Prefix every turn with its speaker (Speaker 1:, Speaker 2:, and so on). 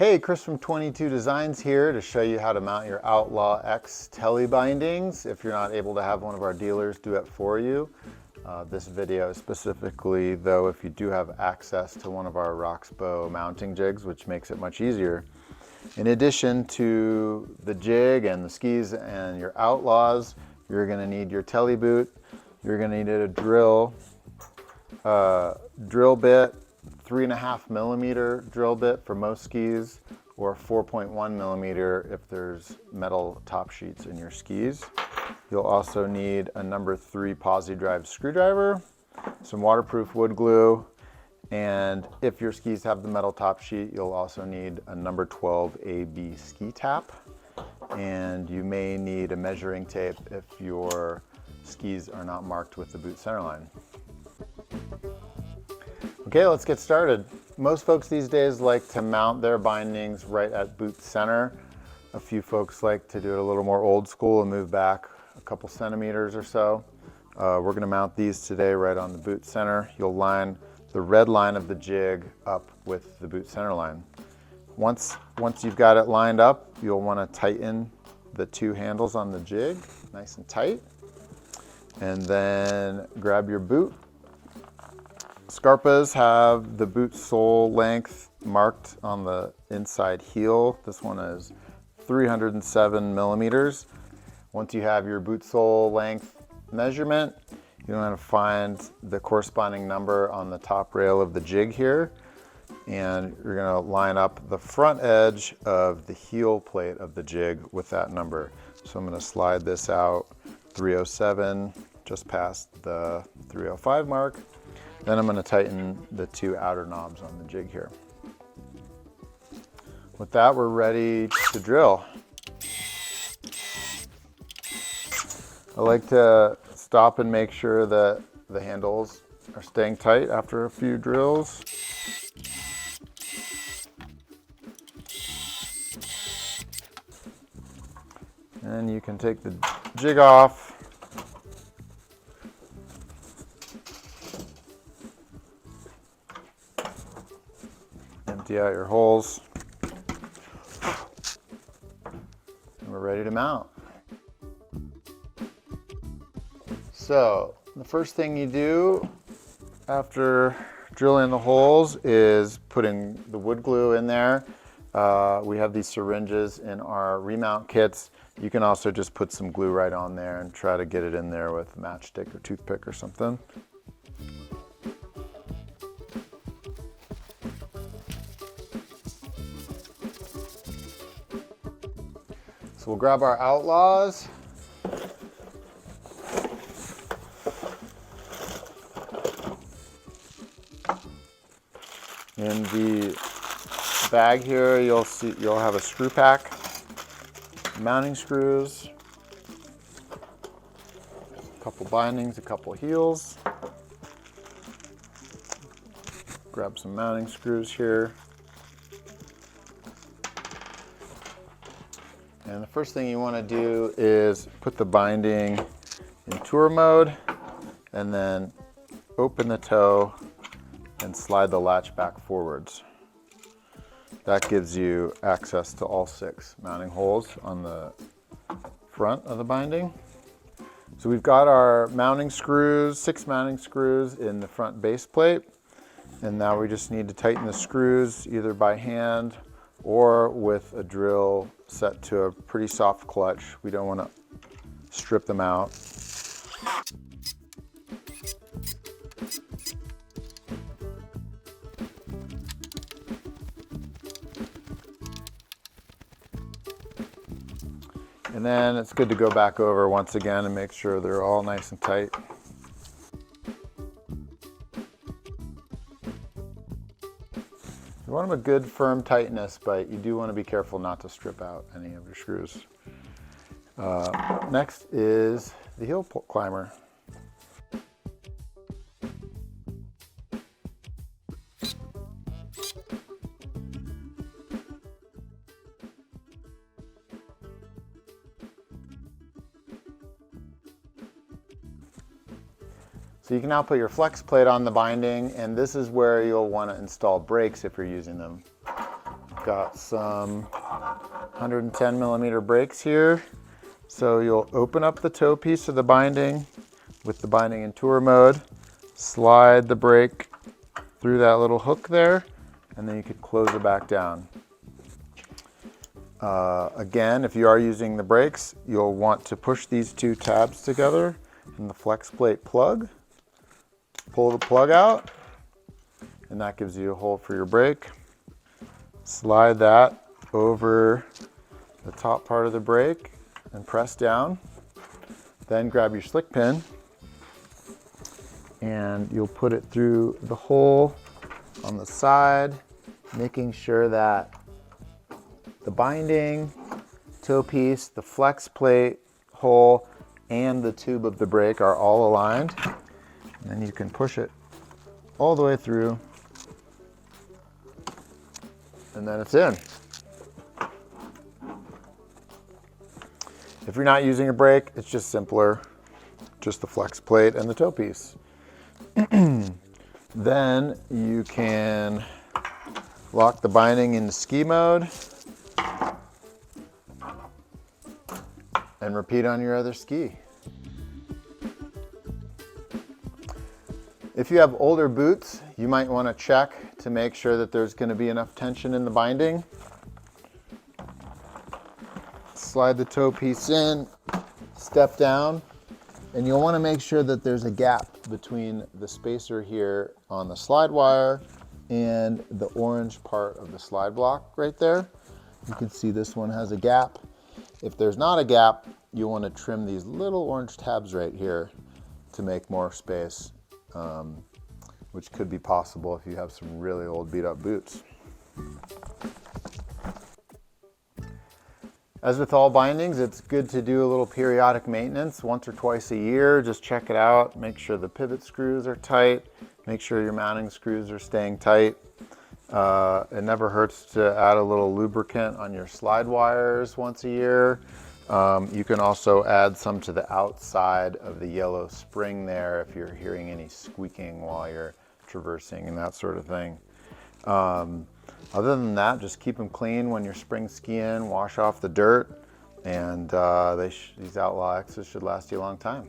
Speaker 1: Hey, Chris from 22 Designs here to show you how to mount your Outlaw X Tele Bindings if you're not able to have one of our dealers do it for you. This video is specifically, though, if you do have access to one of our Roxbo mounting jigs, which makes it much easier. In addition to the jig and the skis and your Outlaws, you're going to need your Tele Boot. You're going to need a drill bit, 3.5 millimeter drill bit for most skis, or 4.1 millimeter if there's metal top sheets in your skis. You'll also need a number 3 posi drive screwdriver, some waterproof wood glue, and if your skis have the metal top sheet, you'll also need a number 12 AB ski tap, and you may need a measuring tape if your skis are not marked with the boot centerline. Okay, let's get started. Most folks these days like to mount their bindings right at boot center. A few folks like to do it a little more old school and move back a couple centimeters or so. We're going to mount these today right on the boot center. You'll line the red line of the jig up with the boot center line. Once you've got it lined up, you'll want to tighten the 2 handles on the jig nice and tight, and then grab your boot. Scarpas have the boot sole length marked on the inside heel. This one is 307 millimeters. Once you have your boot sole length measurement, you're going to find the corresponding number on the top rail of the jig here, and you're going to line up the front edge of the heel plate of the jig with that number. So I'm going to slide this out 307, just past the 305 mark. Then I'm going to tighten the 2 outer knobs on the jig here. With that, we're ready to drill. I like to stop and make sure that the handles are staying tight after a few drills. And you can take the jig off. Empty out your holes, and we're ready to mount. So the first thing you do after drilling the holes is putting the wood glue in there. We have these syringes in our remount kits. You can also just put some glue right on there and try to get it in there with a matchstick or toothpick or something. So we'll grab our Outlaws. In the bag here, you'll have a screw pack, mounting screws, a couple bindings, a couple heels. Grab some mounting screws here. And the first thing you want to do is put the binding in tour mode and then open the toe and slide the latch back forwards. That gives you access to all 6 mounting holes on the front of the binding. So we've got our mounting screws, 6 mounting screws in the front base plate, and now we just need to tighten the screws either by hand or with a drill set to a pretty soft clutch. We don't want to strip them out. And then it's good to go back over once again and make sure they're all nice and tight. You want them a good firm tightness, but you do want to be careful not to strip out any of your screws. Next is the heel climber. So you can now put your flex plate on the binding, and this is where you'll want to install brakes if you're using them. got some 110 millimeter brakes here. So you'll open up the toe piece of the binding with the binding in tour mode, slide the brake through that little hook there, and then you could close it back down. Again, if you are using the brakes, you'll want to push these two tabs together in the flex plate plug. Pull the plug out, and that gives you a hole for your brake. Slide that over the top part of the brake and press down. Then grab your slick pin and you'll put it through the hole on the side, making sure that the binding, toe piece, the flex plate hole, and the tube of the brake are all aligned. And then you can push it all the way through, and then it's in. If you're not using a brake, it's just simpler, just the flex plate and the toe piece. Then you can lock the binding into ski mode and repeat on your other ski. If you have older boots, you might want to check to make sure that there's going to be enough tension in the binding. Slide the toe piece in, step down, and you'll want to make sure that there's a gap between the spacer here on the slide wire and the orange part of the slide block right there. You can see this one has a gap. If there's not a gap, you want to trim these little orange tabs right here to make more space, which could be possible if you have some really old beat up boots. As with all bindings, it's good to do a little periodic maintenance once or twice a year. Just check it out, make sure the pivot screws are tight, make sure your mounting screws are staying tight. It never hurts to add a little lubricant on your slide wires once a year. You can also add some to the outside of the yellow spring there if you're hearing any squeaking while you're traversing and that sort of thing. Other than that, just keep them clean when you're spring skiing, wash off the dirt, and these Outlaw X's should last you a long time.